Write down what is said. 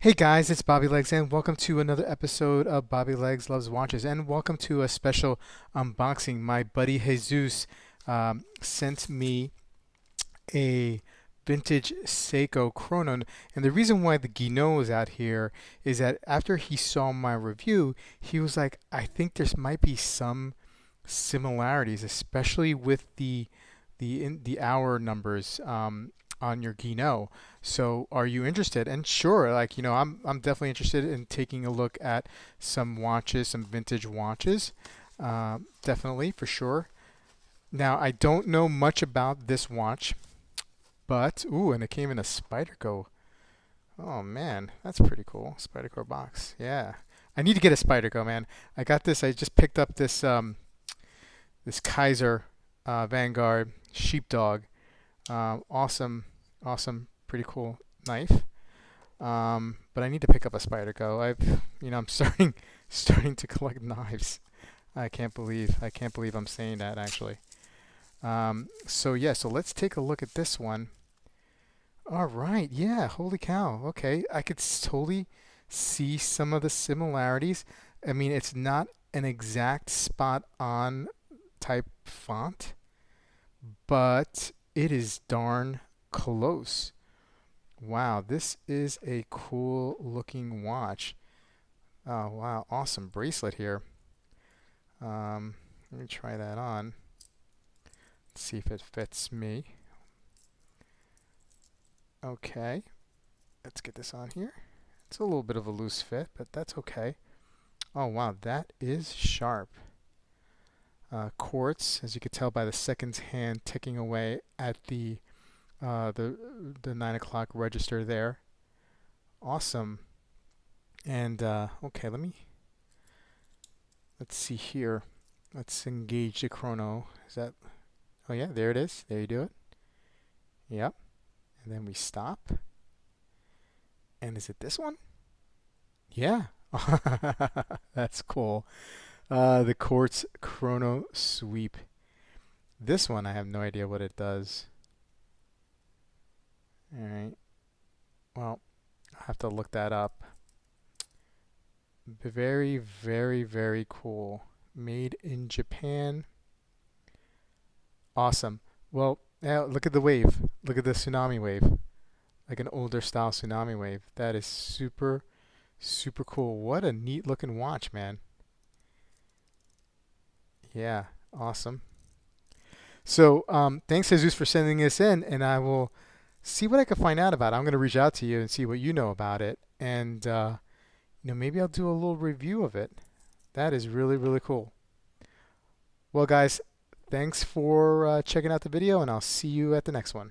Hey guys, it's Bobby Legs, and welcome to another episode of Bobby Legs Loves Watches, and welcome to a special unboxing. My buddy Jesus sent me a vintage Seiko Chrono, and the reason why the Guinot is out here is that after he saw my review, he was like, "I think there might be some similarities, especially with the hour numbers on your Guinot. So are you interested?" And sure, like I'm definitely interested in taking a look at some watches, some vintage watches, definitely for sure. Now I don't know much about this watch, but ooh, and it came in a Spyderco. Oh man, that's pretty cool. Spyderco box, yeah. I need to get a Spyderco, man. I got this. I just picked up this Kaiser Vanguard Sheepdog. Awesome, awesome, pretty cool knife. But I need to pick up a Spyderco. I'm starting to collect knives. I can't believe I'm saying that actually. So yeah, so let's take a look at this one. All right, yeah, holy cow. Okay, I could totally see some of the similarities. I mean, it's not an exact spot on type font, but it is darn close. Wow, this is a cool looking watch. Oh, wow, awesome bracelet here. Let me try that on. Let's see if it fits me. Okay, let's get this on here. It's a little bit of a loose fit, but that's okay. Oh, wow, that is sharp. Quartz, as you can tell by the seconds hand ticking away at uh, the the 9 o'clock register there. Awesome. And okay, let's see here. Let's engage the chrono. Is that? Oh yeah, there it is. There you do it. Yep. And then we stop. And is it this one? Yeah. That's cool. The quartz chrono sweep. This one I have no idea what it does. All right. Well, I have to look that up. Very, very, very cool. Made in Japan. Awesome. Well, yeah, look at the wave. Look at the tsunami wave. Like an older style tsunami wave. That is super, super cool. What a neat looking watch, man. Yeah, awesome. So, thanks, Jesus, for sending this in, and I will see what I can find out about it. I'm going to reach out to you and see what you know about it, and maybe I'll do a little review of it. That is really, really cool. Well, guys, thanks for checking out the video, and I'll see you at the next one.